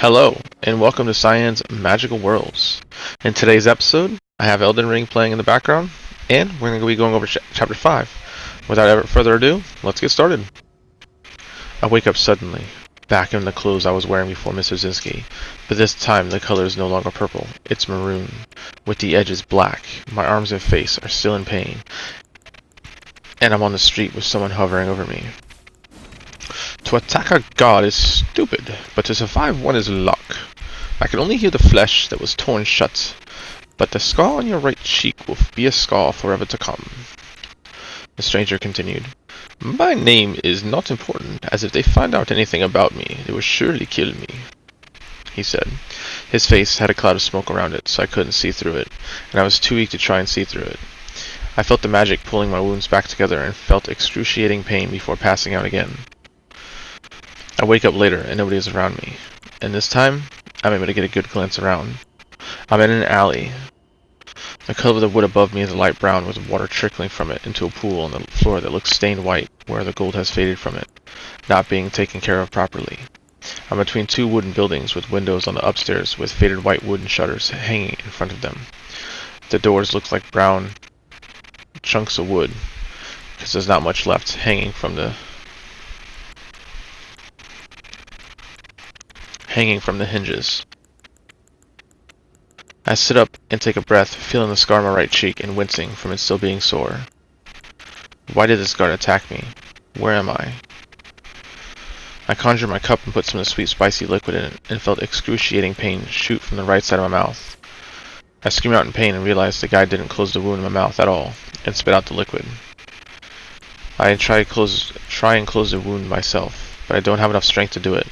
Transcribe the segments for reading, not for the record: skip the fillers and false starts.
Hello, and welcome to Cyan's Magical Worlds. In today's episode, I have Elden Ring playing in the background, and we're going to be going over Chapter 5. Without further ado, let's get started. I wake up suddenly, back in the clothes I was wearing before Mr. Zinski, but this time the color is no longer purple, it's maroon, with the edges black. My arms and face are still in pain, and I'm on the street with someone hovering over me. To attack a god is stupid, but to survive one is luck. I can only hear the flesh that was torn shut, but the scar on your right cheek will be a scar forever to come. The stranger continued. My name is not important, as if they find out anything about me, they will surely kill me, he said. His face had a cloud of smoke around it, so I couldn't see through it, and I was too weak to try and see through it. I felt the magic pulling my wounds back together and felt excruciating pain before passing out again. I wake up later and nobody is around me, and this time I'm able to get a good glance around. I'm in an alley. The color of the wood above me is light brown with water trickling from it into a pool on the floor that looks stained white where the gold has faded from it, not being taken care of properly. I'm between two wooden buildings with windows on the upstairs with faded white wooden shutters hanging in front of them. The doors look like brown chunks of wood because there's not much left hanging from the hinges. I sit up and take a breath, feeling the scar on my right cheek and wincing from it still being sore. Why did this guard attack me? Where am I? I conjured my cup and put some of the sweet spicy liquid in it and felt excruciating pain shoot from the right side of my mouth. I screamed out in pain and realized the guy didn't close the wound in my mouth at all and spit out the liquid. I try and close the wound myself, but I don't have enough strength to do it.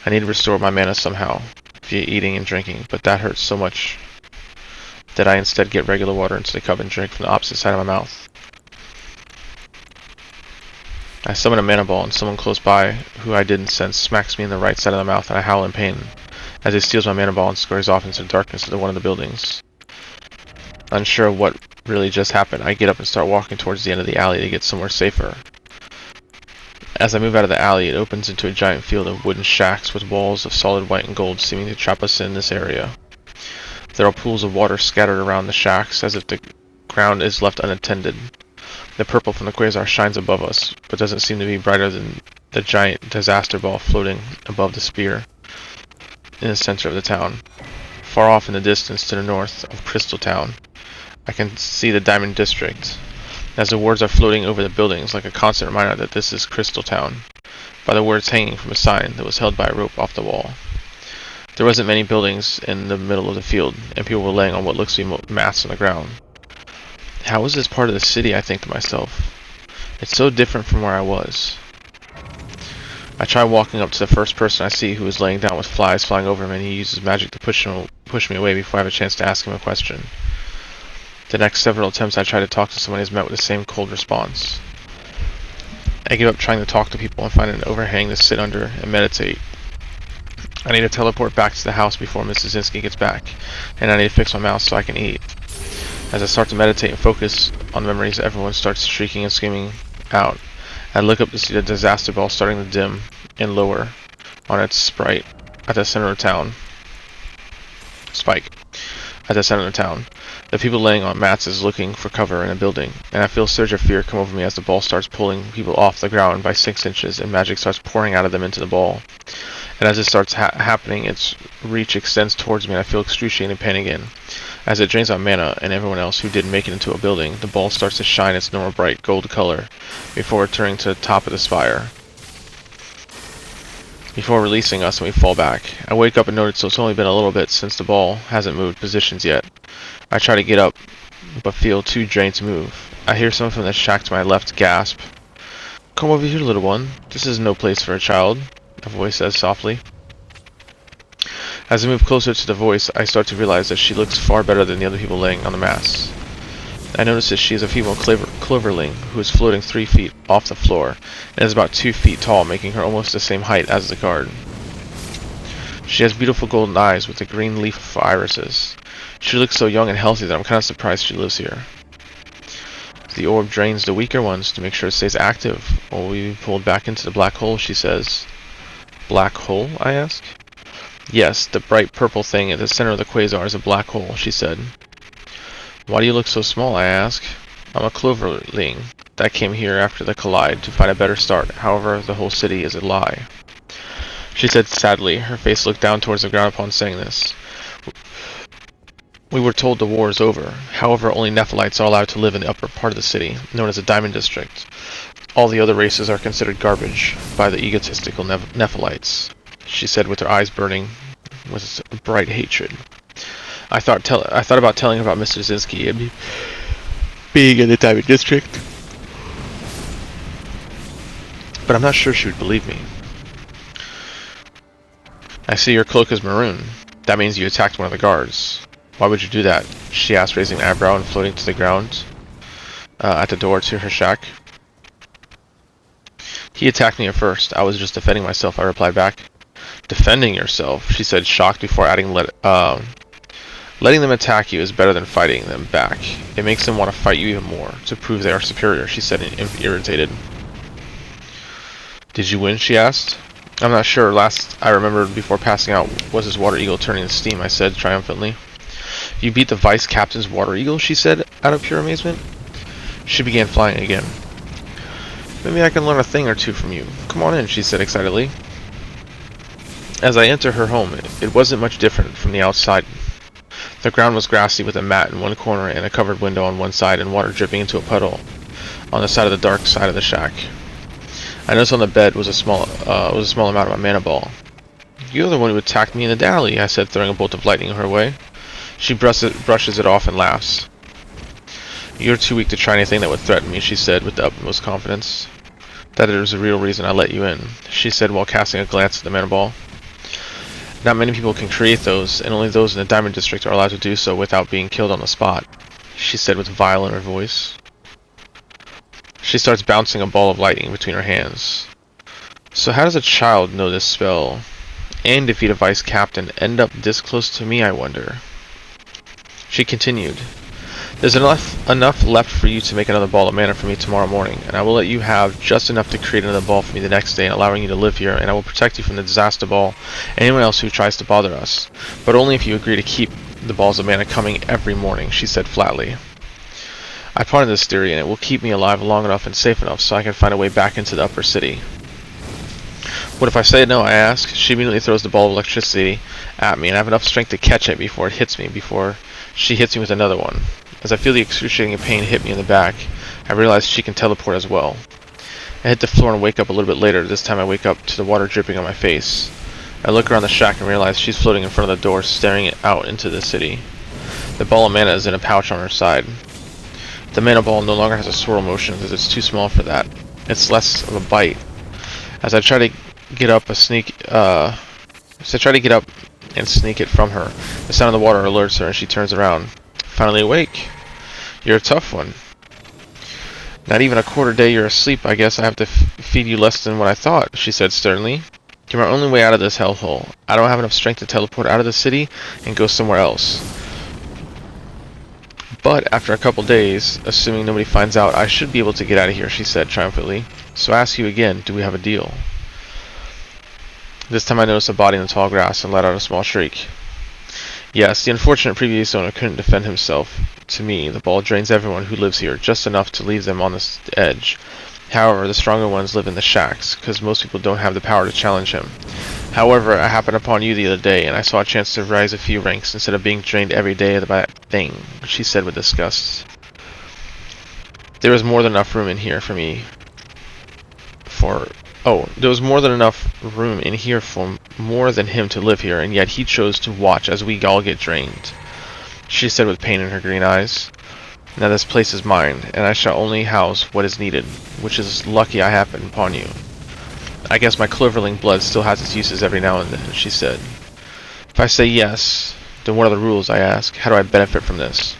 I need to restore my mana somehow, via eating and drinking, but that hurts so much that I instead get regular water into the cup and drink from the opposite side of my mouth. I summon a mana ball, and someone close by, who I didn't sense, smacks me in the right side of the mouth, and I howl in pain as he steals my mana ball and scurries off into the darkness of one of the buildings. Unsure of what really just happened, I get up and start walking towards the end of the alley to get somewhere safer. As I move out of the alley, it opens into a giant field of wooden shacks with walls of solid white and gold seeming to trap us in this area. There are pools of water scattered around the shacks as if the ground is left unattended. The purple from the quasar shines above us, but doesn't seem to be brighter than the giant disaster ball floating above the spear in the center of the town. Far off in the distance to the north of Crystal Town, I can see the Diamond District, as the words are floating over the buildings like a constant reminder that this is Crystal Town, by the words hanging from a sign that was held by a rope off the wall. There wasn't many buildings in the middle of the field, and people were laying on what looks to be mats on the ground. How is this part of the city, I think to myself? It's so different from where I was. I try walking up to the first person I see who is laying down with flies flying over him, and he uses magic to push me away before I have a chance to ask him a question. The next several attempts I try to talk to someone is met with the same cold response. I give up trying to talk to people and find an overhang to sit under and meditate. I need to teleport back to the house before Mrs. Zinski gets back, and I need to fix my mouth so I can eat. As I start to meditate and focus on memories, everyone starts shrieking and screaming out. I look up to see the disaster ball starting to dim and lower on its sprite at the center of town. At the center of town. The people laying on mats is looking for cover in a building, and I feel a surge of fear come over me as the ball starts pulling people off the ground by 6 inches and magic starts pouring out of them into the ball. And as it starts happening, its reach extends towards me and I feel excruciating pain again. As it drains out mana and everyone else who didn't make it into a building, the ball starts to shine its normal bright gold color before returning to the top of the spire, before releasing us and we fall back. I wake up and notice it's only been a little bit since the ball hasn't moved positions yet. I try to get up, but feel too drained to move. I hear someone from the shack to my left gasp. Come over here, little one. This is no place for a child, a voice says softly. As I move closer to the voice, I start to realize that she looks far better than the other people laying on the mats. I notice that she is a female cloverling who is floating 3 feet off the floor and is about 2 feet tall, making her almost the same height as the guard. She has beautiful golden eyes with a green leaf for irises. She looks so young and healthy that I'm kind of surprised she lives here. The orb drains the weaker ones to make sure it stays active, or will be pulled back into the black hole, she says. Black hole? I ask. Yes, the bright purple thing at the center of the quasar is a black hole, she said. Why do you look so small, I ask. I'm a cloverling that came here after the collide to find a better start. However, the whole city is a lie. She said sadly. Her face looked down towards the ground upon saying this. We were told the war is over. However, only Nephilites are allowed to live in the upper part of the city, known as the Diamond District. All the other races are considered garbage by the egotistical Nephilites, she said with her eyes burning with bright hatred. I thought about telling her about Mr. Zinsky and being in the Diamond District, but I'm not sure she would believe me. I see your cloak is maroon. That means you attacked one of the guards. Why would you do that? She asked, raising an eyebrow and floating to the ground at the door to her shack. He attacked me at first. I was just defending myself, I replied back. Defending yourself, she said, shocked before adding, letting them attack you is better than fighting them back. It makes them want to fight you even more, to prove they are superior, she said, irritated. Did you win, she asked. I'm not sure. Last I remembered before passing out was his water eagle turning to steam, I said triumphantly. You beat the vice captain's water eagle, she said, out of pure amazement. She began flying again. Maybe I can learn a thing or two from you. Come on in, she said excitedly. As I entered her home, it wasn't much different from the outside. The ground was grassy with a mat in one corner and a covered window on one side and water dripping into a puddle on the side of the dark side of the shack. I noticed on the bed was a small amount of my mana ball. You're the one who attacked me in the alley, I said, throwing a bolt of lightning her way. She brushes it off and laughs. You're too weak to try anything that would threaten me, she said with the utmost confidence. That is the real reason I let you in, she said while casting a glance at the mana ball. Not many people can create those, and only those in the Diamond District are allowed to do so without being killed on the spot, she said with vile in her voice. She starts bouncing a ball of lightning between her hands. So how does a child know this spell and defeat a vice captain end up this close to me, I wonder? She continued. There's enough left for you to make another ball of mana for me tomorrow morning, and I will let you have just enough to create another ball for me the next day, allowing you to live here, and I will protect you from the disaster ball and anyone else who tries to bother us. But only if you agree to keep the balls of mana coming every morning, she said flatly. I pondered this theory, and it will keep me alive long enough and safe enough so I can find a way back into the upper city. What if I say no, I ask. She immediately throws the ball of electricity at me, and I have enough strength to catch it before it hits me, before she hits me with another one. As I feel the excruciating pain hit me in the back, I realize she can teleport as well. I hit the floor and wake up a little bit later. This time I wake up to the water dripping on my face. I look around the shack and realize she's floating in front of the door, staring out into the city. The ball of mana is in a pouch on her side. The mana ball no longer has a swirl motion because it's too small for that. It's less of a bite. As I try to get up and sneak it from her, the sound of the water alerts her and she turns around. Finally awake. You're a tough one. Not even a quarter day you're asleep. I guess I have to feed you less than what I thought, she said sternly. You're my only way out of this hellhole. I don't have enough strength to teleport out of the city and go somewhere else. But after a couple days, assuming nobody finds out, I should be able to get out of here, she said triumphantly. So I ask you again, do we have a deal? This time I noticed a body in the tall grass and let out a small shriek. Yes, the unfortunate previous owner couldn't defend himself. To me, the ball drains everyone who lives here, just enough to leave them on the edge. However, the stronger ones live in the shacks, because most people don't have the power to challenge him. However, I happened upon you the other day, and I saw a chance to rise a few ranks instead of being drained every day by that thing, she said with disgust. There was more than enough room in here for me there was more than enough room in here for more than him to live here, and yet he chose to watch as we all get drained, she said with pain in her green eyes. Now this place is mine, and I shall only house what is needed, which is lucky I happened upon you. I guess my cloverling blood still has its uses every now and then, she said. If I say yes, then what are the rules, I ask? How do I benefit from this?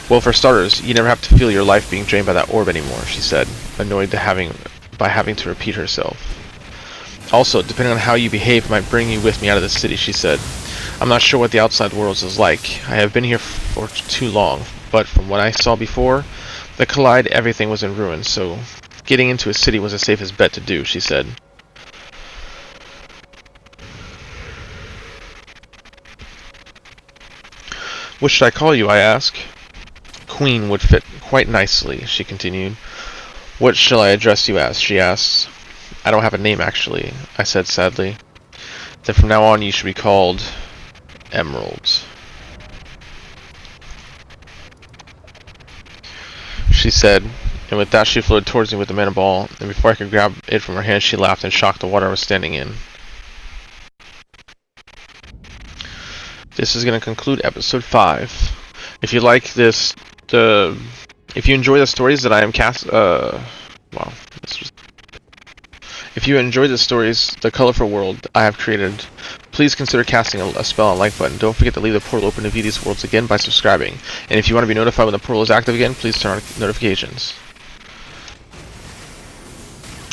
Well, for starters, you never have to feel your life being drained by that orb anymore, she said, annoyed by having to repeat herself. Also, depending on how you behave, I might bring you with me out of the city, she said. I'm not sure what the outside world is like. I have been here for too long, but from what I saw before the collide, everything was in ruins, so getting into a city was the safest bet to do, she said. What should I call you, I ask. Queen would fit quite nicely, she continued. What shall I address you as, she asks. I don't have a name, actually, I said sadly. Then from now on you should be called Emerald, she said, and with that she floated towards me with the mana ball, and before I could grab it from her hand she laughed and shocked the water I was standing in. This is going to conclude episode 5. If you like this, if you enjoy the stories that I am if you enjoy the stories, the colorful world I have created, please consider casting a spell on like button. Don't forget to leave the portal open to view these worlds again by subscribing. And if you want to be notified when the portal is active again, please turn on notifications.